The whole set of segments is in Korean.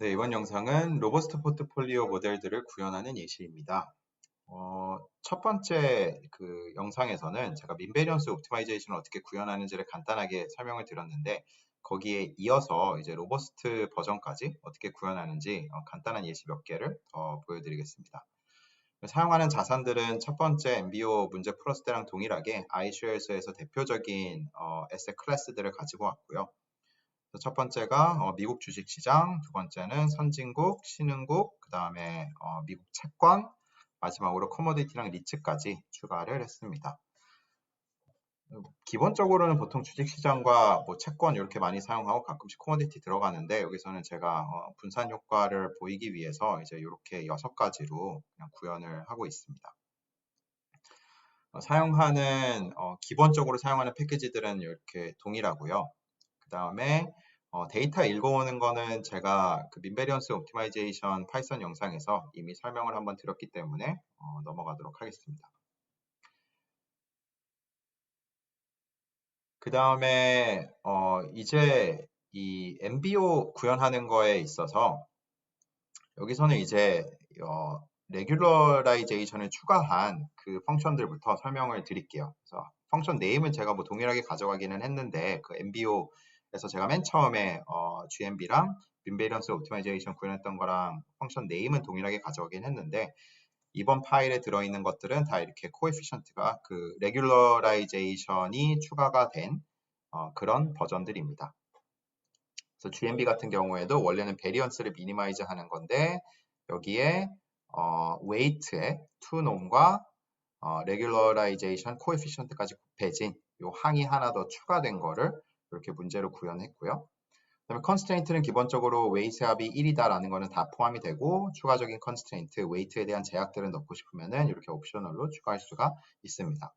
네, 이번 영상은 로버스트 포트폴리오 모델들을 구현하는 예시입니다. 첫 번째 그 영상에서는 제가 민베리언스 옵티마이제이션을 어떻게 구현하는지를 간단하게 설명을 드렸는데 거기에 이어서 이제 로버스트 버전까지 어떻게 구현하는지 간단한 예시 몇 개를 더 보여드리겠습니다. 사용하는 자산들은 첫 번째 MBO 문제 풀었을 때랑 동일하게 iShares에서 대표적인 에셋 클래스들을 가지고 왔고요. 첫 번째가 미국 주식시장, 두 번째는 선진국, 신흥국, 그 다음에 미국 채권, 마지막으로 커머디티랑 리츠까지 추가를 했습니다. 기본적으로는 보통 주식시장과 뭐 채권 이렇게 많이 사용하고 가끔씩 커머디티 들어가는데 여기서는 제가 분산 효과를 보이기 위해서 이제 이렇게 6가지로 그냥 구현을 하고 있습니다. 기본적으로 사용하는 패키지들은 이렇게 동일하고요. 그 다음에 데이터 읽어오는 거는 제가 그 민베리언스 옵티마이제이션 파이썬 영상에서 이미 설명을 한번 드렸기 때문에 넘어가도록 하겠습니다. 그 다음에 이제 이 MBO 구현하는 거에 있어서 여기서는 이제 레귤러라이제이션을 추가한 그 펑션들부터 설명을 드릴게요. 그래서 펑션 네임은 제가 뭐 동일하게 가져가기는 했는데 그 MBO에서 제가 맨 처음에 GMB랑 민베리언스 옵티마이제이션 구현했던 거랑 펑션 네임은 동일하게 가져가긴 했는데 이번 파일에 들어있는 것들은 다 이렇게 코에피션트가 그 레귤러라이제이션이 추가가 된 그런 버전들입니다. 그래서 GMB 같은 경우에도 원래는 베리언스를 미니마이즈 하는 건데 여기에 웨이트의 투놈과 레귤러라이제이션 코에피션트까지 곱해진 요 항이 하나 더 추가된 거를 이렇게 문제로 구현했고요. 그다음에 컨스트레인트는 기본적으로 웨이트 합이 1이다라는 거는 다 포함이 되고 추가적인 컨스트레인트, 웨이트에 대한 제약들을 넣고 싶으면은 이렇게 옵셔널로 추가할 수가 있습니다.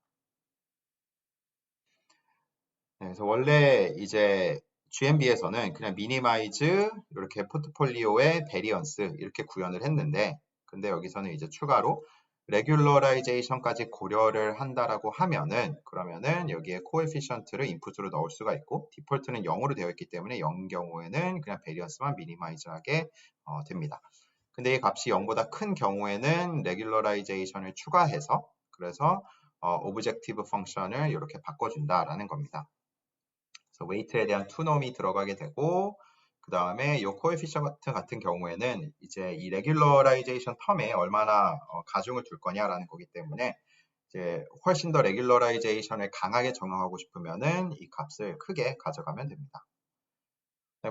네, 그래서 원래 이제 GMB에서는 그냥 미니마이즈 이렇게 포트폴리오의 베리언스 이렇게 구현을 했는데 근데 여기서는 이제 추가로 레귤러라이제이션까지 고려를 한다라고 하면은 그러면은 여기에 코에피션트를 인풋으로 넣을 수가 있고 디폴트는 0으로 되어 있기 때문에 0 경우에는 그냥 베리언스만 미니마이즈하게 됩니다. 근데 이 값이 0보다 큰 경우에는 레귤러라이제이션을 추가해서 그래서 오브젝티브 펑션을 이렇게 바꿔준다라는 겁니다. 그래서 웨이트에 대한 투놈이 들어가게 되고 그 다음에 이 코에피션트 같은 경우에는 이제 이 레귤러라이제이션 텀에 얼마나 가중을 둘 거냐라는 거기 때문에 이제 훨씬 더 레귤러라이제이션을 강하게 적용하고 싶으면은 이 값을 크게 가져가면 됩니다.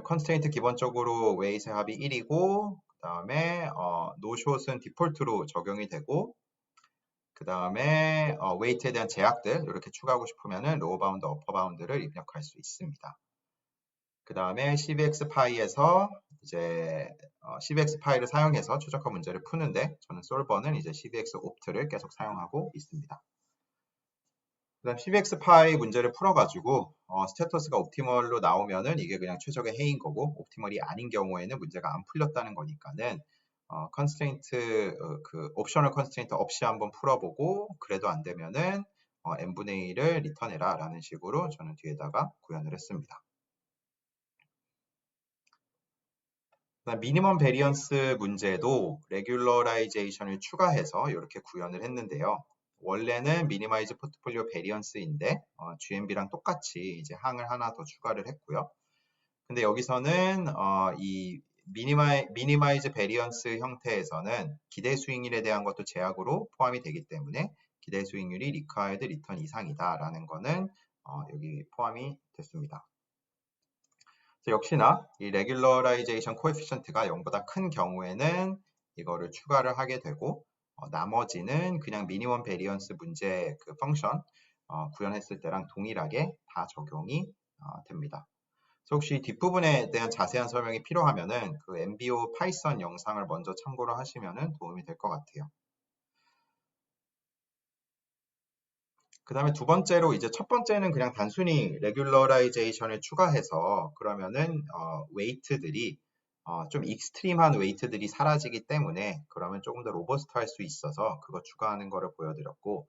컨스트레인트 기본적으로 웨이트의 합이 1이고 그 다음에 노숏은 디폴트로 적용이 되고 그 다음에 웨이트에 대한 제약들 이렇게 추가하고 싶으면은 로어 바운드, 어퍼 바운드를 입력할 수 있습니다. 그 다음에 CVX파이에서 이제 CVX파이를 사용해서 최적화 문제를 푸는데 저는 솔버는 이제 CVX옵트를 계속 사용하고 있습니다. 그 다음 CVX파이 문제를 풀어가지고 스테터스가 옵티멀로 나오면은 이게 그냥 최적의 해인 거고 옵티멀이 아닌 경우에는 문제가 안 풀렸다는 거니까는 컨스트레인트 그 옵셔널 컨스트레인트 없이 한번 풀어보고 그래도 안 되면은 n분의 1을 리턴해라 라는 식으로 저는 뒤에다가 구현을 했습니다. 미니멈 베리언스 문제도 레귤러라이제이션을 추가해서 이렇게 구현을 했는데요. 원래는 미니마이즈 포트폴리오 베리언스인데 GMB랑 똑같이 이제 항을 하나 더 추가를 했고요. 근데 여기서는 이 미니마이즈 베리언스 형태에서는 기대 수익률에 대한 것도 제약으로 포함이 되기 때문에 기대 수익률이 리콰이드 리턴 이상이다라는 거는 여기 포함이 됐습니다. 역시나 이 레귤러라이제이션 코에피션트가 0보다 큰 경우에는 이거를 추가를 하게 되고 나머지는 그냥 미니멈 베리언스 문제 그 펑션 구현했을 때랑 동일하게 다 적용이 됩니다. 그래서 혹시 뒷부분에 대한 자세한 설명이 필요하면은 그 MBO 파이썬 영상을 먼저 참고를 하시면은 도움이 될 것 같아요. 그 다음에 두 번째로 이제 첫 번째는 그냥 단순히 레귤러라이제이션을 추가해서 그러면은 웨이트들이 좀 익스트림한 웨이트들이 사라지기 때문에 그러면 조금 더 로버스트 할 수 있어서 그거 추가하는 거를 보여드렸고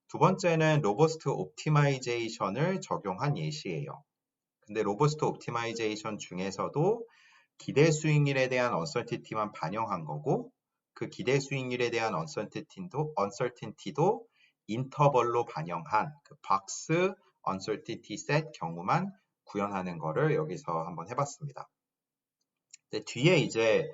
두 번째는 로버스트 옵티마이제이션을 적용한 예시예요. 근데 로버스트 옵티마이제이션 중에서도 기대 수익률에 대한 uncertainty만 반영한 거고 그 기대 수익률에 대한 uncertainty도 인터벌로 반영한 그 박스 uncertainty set 경우만 구현하는 거를 여기서 한번 해봤습니다. 뒤에 이제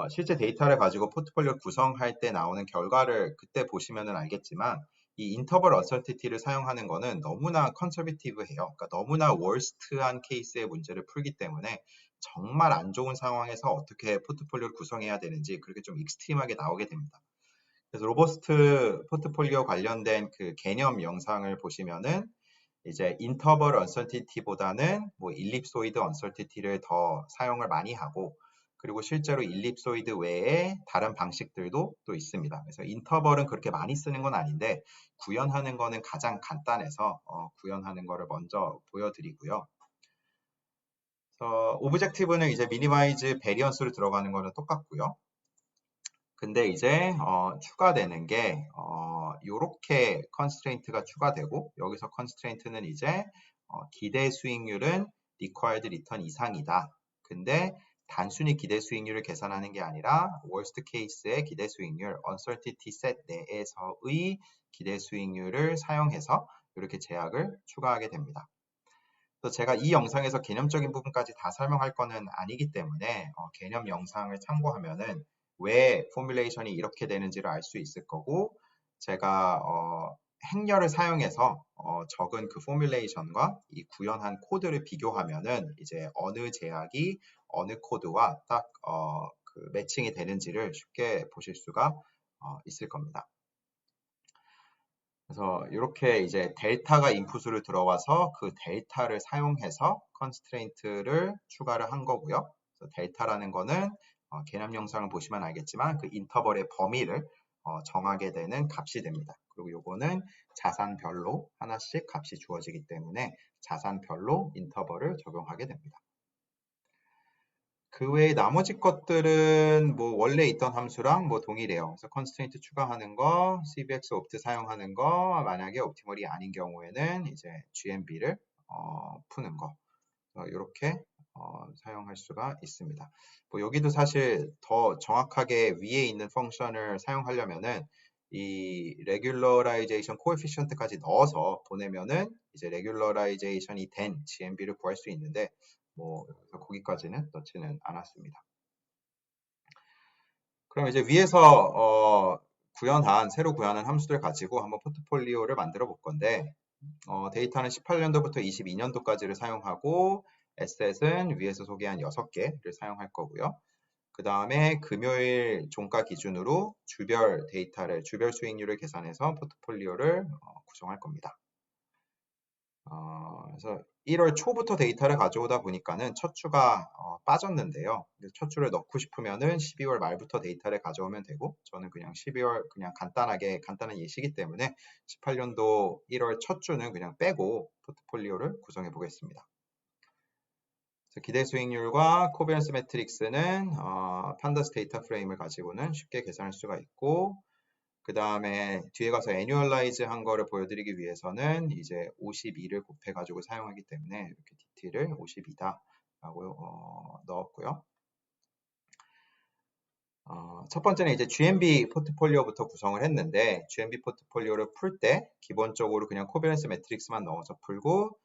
실제 데이터를 가지고 포트폴리오 구성할 때 나오는 결과를 그때 보시면 알겠지만 이 인터벌 언설티티를 사용하는 거는 너무나 컨서베티브해요. 그러니까 너무나 월스트한 케이스의 문제를 풀기 때문에 정말 안 좋은 상황에서 어떻게 포트폴리오를 구성해야 되는지 그렇게 좀 익스트림하게 나오게 됩니다. 그래서 로버스트 포트폴리오 관련된 그 개념 영상을 보시면은 이제 인터벌 언설티티보다는 뭐 일립소이드 언설티티를 더 사용을 많이 하고 그리고 실제로 일립소이드 외에 다른 방식들도 또 있습니다. 그래서 인터벌은 그렇게 많이 쓰는 건 아닌데 구현하는 거는 가장 간단해서 구현하는 거를 먼저 보여드리고요. 오브젝티브는 이제 미니마이즈 베리언스로 들어가는 거는 똑같고요. 근데 이제 추가되는 게 요렇게 컨스트레인트가 추가되고 여기서 컨스트레인트는 이제 기대 수익률은 required return 이상이다. 근데 단순히 기대 수익률을 계산하는 게 아니라 worst case의 기대 수익률, uncertainty set 내에서의 기대 수익률을 사용해서 이렇게 제약을 추가하게 됩니다. 그래서 제가 이 영상에서 개념적인 부분까지 다 설명할 거는 아니기 때문에 개념 영상을 참고하면은 왜 포뮬레이션이 이렇게 되는지를 알 수 있을 거고 제가 행렬을 사용해서 적은 그 포뮬레이션과 이 구현한 코드를 비교하면은 이제 어느 제약이 어느 코드와 딱 그 매칭이 되는지를 쉽게 보실 수가 있을 겁니다. 그래서 이렇게 이제 델타가 인풋으로 들어와서 그 델타를 사용해서 컨스트레인트를 추가를 한 거고요. 그래서 델타라는 거는 개념 영상을 보시면 알겠지만 그 인터벌의 범위를 정하게 되는 값이 됩니다. 그리고 요거는 자산별로 하나씩 값이 주어지기 때문에 자산별로 인터벌을 적용하게 됩니다. 그 외에 나머지 것들은 뭐 원래 있던 함수랑 뭐 동일해요. 그래서 컨스트레인트 추가하는 거, CBX 옵트 사용하는 거, 만약에 옵티멀이 아닌 경우에는 이제 GMB를 푸는 거 이렇게 사용할 수가 있습니다. 뭐 여기도 사실 더 정확하게 위에 있는 펑션을 사용하려면은 이 레귤러라이제이션 코에피션트까지 넣어서 보내면은 이제 레귤러라이제이션이 된 GMB를 구할 수 있는데 뭐 거기까지는 넣지는 않았습니다. 그럼 이제 위에서 새로 구현한 함수들 가지고 한번 포트폴리오를 만들어 볼 건데 데이터는 18년도부터 22년도까지를 사용하고 에셋은 위에서 소개한 6개를 사용할 거고요. 그 다음에 금요일 종가 기준으로 주별 수익률을 계산해서 포트폴리오를 구성할 겁니다. 그래서 1월 초부터 데이터를 가져오다 보니까는 첫 주가 빠졌는데요. 첫 주를 넣고 싶으면은 12월 말부터 데이터를 가져오면 되고 저는 그냥 12월 그냥 간단한 예시기 때문에 18년도 1월 첫 주는 그냥 빼고 포트폴리오를 구성해 보겠습니다. 기대 수익률과 코비런스 매트릭스는 판다스 데이터 프레임을 가지고는 쉽게 계산할 수가 있고 그 다음에 뒤에 가서 애뉴얼라이즈 한 거를 보여드리기 위해서는 이제 52를 곱해가지고 사용하기 때문에 이렇게 DT를 52다 라고 넣었고요. 첫 번째는 이제 GMB 포트폴리오부터 구성을 했는데 GMB 포트폴리오를 풀 때 기본적으로 그냥 코비런스 매트릭스만 넣어서 풀고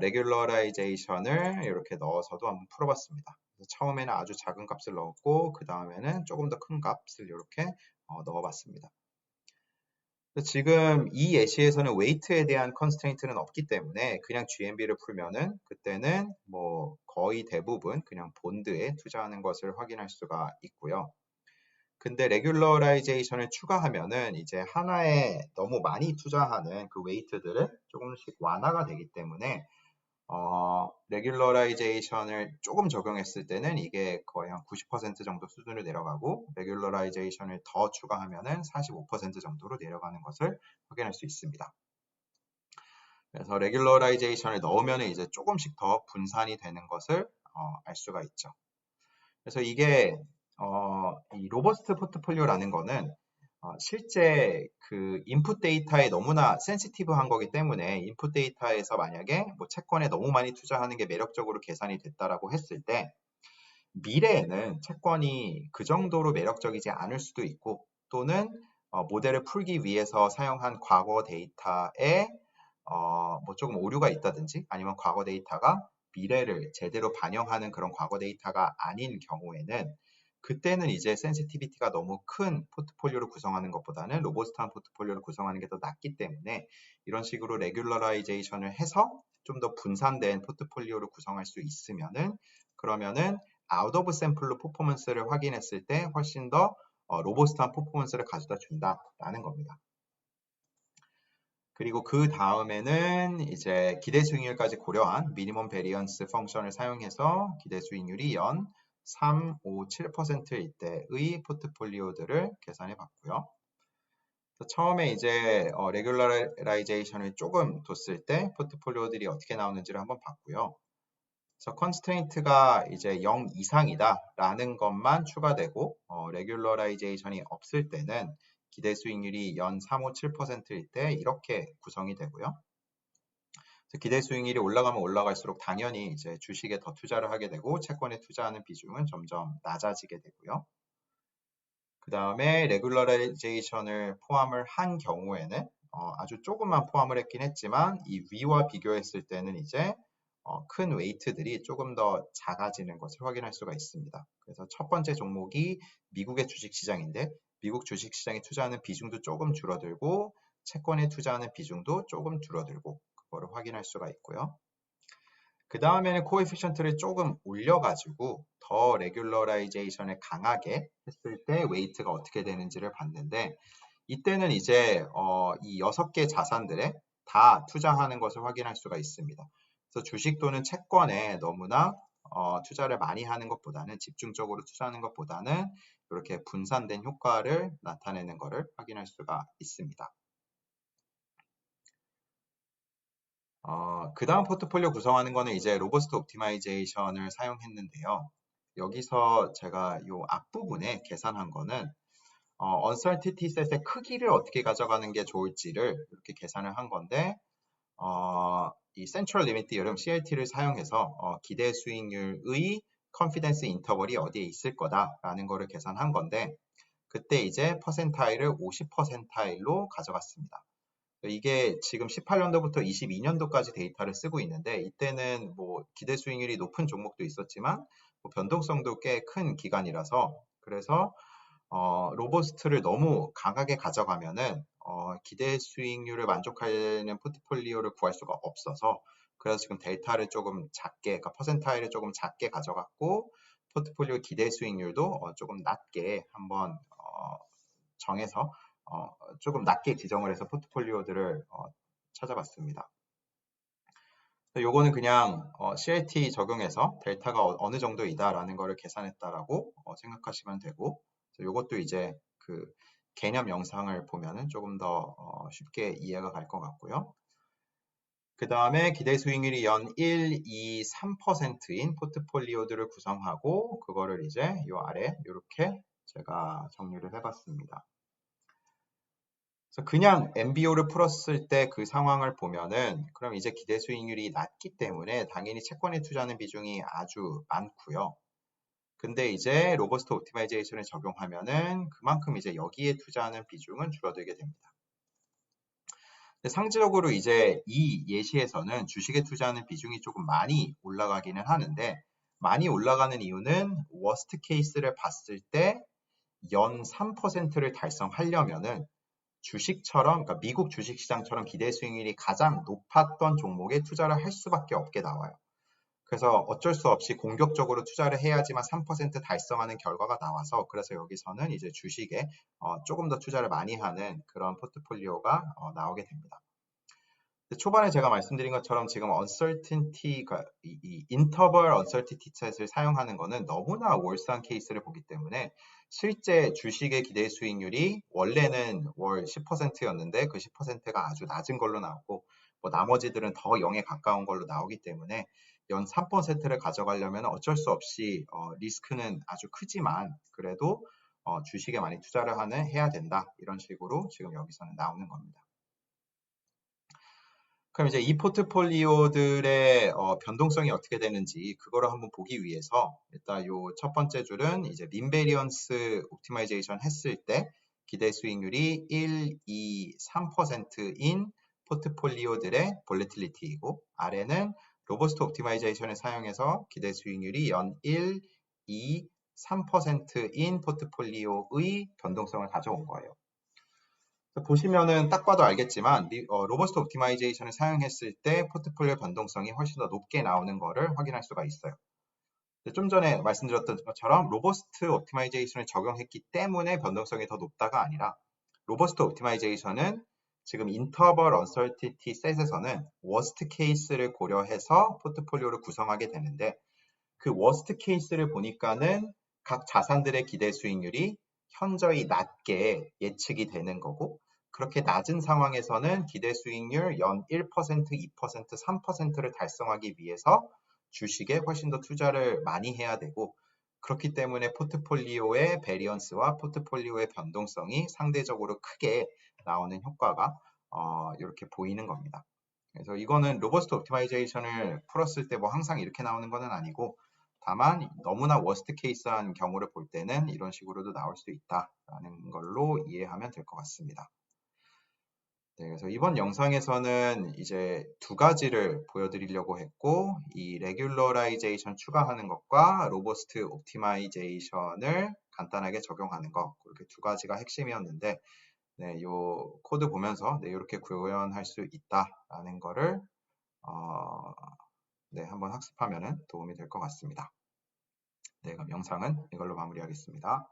레귤러라이제이션을 이렇게 넣어서도 한번 풀어봤습니다. 처음에는 아주 작은 값을 넣었고 그 다음에는 조금 더 큰 값을 이렇게 넣어봤습니다. 지금 이 예시에서는 웨이트에 대한 컨스트레인트는 없기 때문에 그냥 GMB를 풀면은 그때는 뭐 거의 대부분 그냥 본드에 투자하는 것을 확인할 수가 있고요. 근데 레귤러라이제이션을 추가하면은 이제 하나에 너무 많이 투자하는 그 웨이트들은 조금씩 완화가 되기 때문에 레귤러라이제이션을 조금 적용했을 때는 이게 거의 한 90% 정도 수준으로 내려가고 레귤러라이제이션을 더 추가하면은 45% 정도로 내려가는 것을 확인할 수 있습니다. 그래서 레귤러라이제이션을 넣으면 이제 조금씩 더 분산이 되는 것을 알 수가 있죠. 그래서 이게 이 로버스트 포트폴리오라는 거는 실제 그 인풋 데이터에 너무나 센시티브한 거기 때문에 인풋 데이터에서 만약에 뭐 채권에 너무 많이 투자하는 게 매력적으로 계산이 됐다라고 했을 때 미래에는 채권이 그 정도로 매력적이지 않을 수도 있고 또는 모델을 풀기 위해서 사용한 과거 데이터에 뭐 조금 오류가 있다든지 아니면 과거 데이터가 미래를 제대로 반영하는 그런 과거 데이터가 아닌 경우에는 그때는 이제 센시티비티가 너무 큰 포트폴리오를 구성하는 것보다는 로버스트한 포트폴리오를 구성하는 게 더 낫기 때문에 이런 식으로 레귤러라이제이션을 해서 좀 더 분산된 포트폴리오를 구성할 수 있으면은 그러면은 아웃 오브 샘플로 퍼포먼스를 확인했을 때 훨씬 더 로버스트한 퍼포먼스를 가져다 준다라는 겁니다. 그리고 그 다음에는 이제 기대 수익률까지 고려한 미니멈 베리언스 펑션을 사용해서 기대 수익률이 연 3, 5, 7%일 때의 포트폴리오들을 계산해 봤고요. 처음에 이제 레귤러라이제이션을 조금 뒀을 때 포트폴리오들이 어떻게 나오는지를 한번 봤고요. 그래서 컨스트레인트가 이제 0 이상이다라는 것만 추가되고 레귤러라이제이션이 없을 때는 기대 수익률이 연 3, 5, 7%일 때 이렇게 구성이 되고요. 기대 수익률이 올라가면 올라갈수록 당연히 이제 주식에 더 투자를 하게 되고 채권에 투자하는 비중은 점점 낮아지게 되고요. 그 다음에 레귤러라이제이션을 포함을 한 경우에는 아주 조금만 포함을 했긴 했지만 이 위와 비교했을 때는 이제 큰 웨이트들이 조금 더 작아지는 것을 확인할 수가 있습니다. 그래서 첫 번째 종목이 미국의 주식시장인데 미국 주식시장에 투자하는 비중도 조금 줄어들고 채권에 투자하는 비중도 조금 줄어들고 그거를 확인할 수가 있고요. 그 다음에는 코에피션트를 조금 올려가지고 더 레귤러라이제이션을 강하게 했을 때 웨이트가 어떻게 되는지를 봤는데 이때는 이제 이 6개 자산들에 다 투자하는 것을 확인할 수가 있습니다. 그래서 주식 또는 채권에 너무나 투자를 많이 하는 것보다는 집중적으로 투자하는 것보다는 이렇게 분산된 효과를 나타내는 것을 확인할 수가 있습니다. 그 다음 포트폴리오 구성하는 거는 이제 로버스트 옵티마이제이션을 사용했는데요. 여기서 제가 이 앞부분에 계산한 거는 uncertainty set의 크기를 어떻게 가져가는 게 좋을지를 이렇게 계산을 한 건데 이 Central Limit Theorem CLT를 사용해서 기대 수익률의 confidence 인터벌이 어디에 있을 거다라는 거를 계산한 건데 그때 이제 퍼센타일을 50%로 가져갔습니다. 이게 지금 18년도부터 22년도까지 데이터를 쓰고 있는데 이때는 뭐 기대 수익률이 높은 종목도 있었지만 뭐 변동성도 꽤 큰 기간이라서 그래서 로버스트를 너무 강하게 가져가면은 기대 수익률을 만족하는 포트폴리오를 구할 수가 없어서 그래서 지금 델타를 조금 작게, 그러니까 퍼센타일을 조금 작게 가져갔고 포트폴리오 기대 수익률도 조금 낮게 한번 정해서 조금 낮게 지정을 해서 포트폴리오들을 찾아봤습니다. 요거는 그냥 CLT 적용해서 델타가 어느 정도이다라는 거를 계산했다라고 생각하시면 되고 요것도 이제 그 개념 영상을 보면은 조금 더 쉽게 이해가 갈 것 같고요. 그 다음에 기대 수익률이 연 1, 2, 3%인 포트폴리오들을 구성하고 그거를 이제 요 아래 이렇게 제가 정리를 해봤습니다. 그래서 그냥 MBO를 풀었을 때 그 상황을 보면은 그럼 이제 기대 수익률이 낮기 때문에 당연히 채권에 투자하는 비중이 아주 많고요. 근데 이제 로버스트 옵티마이제이션을 적용하면은 그만큼 이제 여기에 투자하는 비중은 줄어들게 됩니다. 상대적으로 이제 이 예시에서는 주식에 투자하는 비중이 조금 많이 올라가기는 하는데 많이 올라가는 이유는 워스트 케이스를 봤을 때 연 3%를 달성하려면은 주식처럼, 그러니까 미국 주식시장처럼 기대 수익률이 가장 높았던 종목에 투자를 할 수밖에 없게 나와요. 그래서 어쩔 수 없이 공격적으로 투자를 해야지만 3% 달성하는 결과가 나와서 그래서 여기서는 이제 주식에 조금 더 투자를 많이 하는 그런 포트폴리오가 나오게 됩니다. 초반에 제가 말씀드린 것처럼 지금 uncertainty가 이 interval uncertainty set을 사용하는 거는 너무나 월스한 케이스를 보기 때문에 실제 주식의 기대 수익률이 원래는 월 10%였는데 그 10%가 아주 낮은 걸로 나오고 뭐 나머지들은 더 0에 가까운 걸로 나오기 때문에 연 3%를 가져가려면 어쩔 수 없이 리스크는 아주 크지만 그래도 주식에 많이 투자를 해야 된다 이런 식으로 지금 여기서는 나오는 겁니다. 그럼 이제 이 포트폴리오들의 변동성이 어떻게 되는지 그거를 한번 보기 위해서 일단 요 첫 번째 줄은 이제 민 베리언스 옵티마이제이션 했을 때 기대 수익률이 1, 2, 3%인 포트폴리오들의 볼레틸리티이고 아래는 로버스트 옵티마이제이션을 사용해서 기대 수익률이 연 1, 2, 3%인 포트폴리오의 변동성을 가져온 거예요. 보시면은 딱 봐도 알겠지만 로버스트 옵티마이제이션을 사용했을 때 포트폴리오 변동성이 훨씬 더 높게 나오는 거를 확인할 수가 있어요. 좀 전에 말씀드렸던 것처럼 로버스트 옵티마이제이션을 적용했기 때문에 변동성이 더 높다가 아니라 로버스트 옵티마이제이션은 지금 인터벌 언서티티 셋에서는 워스트 케이스를 고려해서 포트폴리오를 구성하게 되는데 그 워스트 케이스를 보니까는 각 자산들의 기대 수익률이 현저히 낮게 예측이 되는 거고 그렇게 낮은 상황에서는 기대 수익률 연 1%, 2%, 3%를 달성하기 위해서 주식에 훨씬 더 투자를 많이 해야 되고 그렇기 때문에 포트폴리오의 베리언스와 포트폴리오의 변동성이 상대적으로 크게 나오는 효과가 이렇게 보이는 겁니다. 그래서 이거는 로버스트 옵티마이제이션을 풀었을 때 뭐 항상 이렇게 나오는 것은 아니고 다만 너무나 워스트 케이스한 경우를 볼 때는 이런 식으로도 나올 수 있다라는 걸로 이해하면 될 것 같습니다. 네, 그래서 이번 영상에서는 이제 두 가지를 보여드리려고 했고 이 레귤러라이제이션 추가하는 것과 로버스트 옵티마이제이션을 간단하게 적용하는 것 이렇게 두 가지가 핵심이었는데 네, 요 코드 보면서 네, 이렇게 구현할 수 있다라는 거를 네, 한번 학습하면 도움이 될 것 같습니다. 네, 그럼 영상은 이걸로 마무리하겠습니다.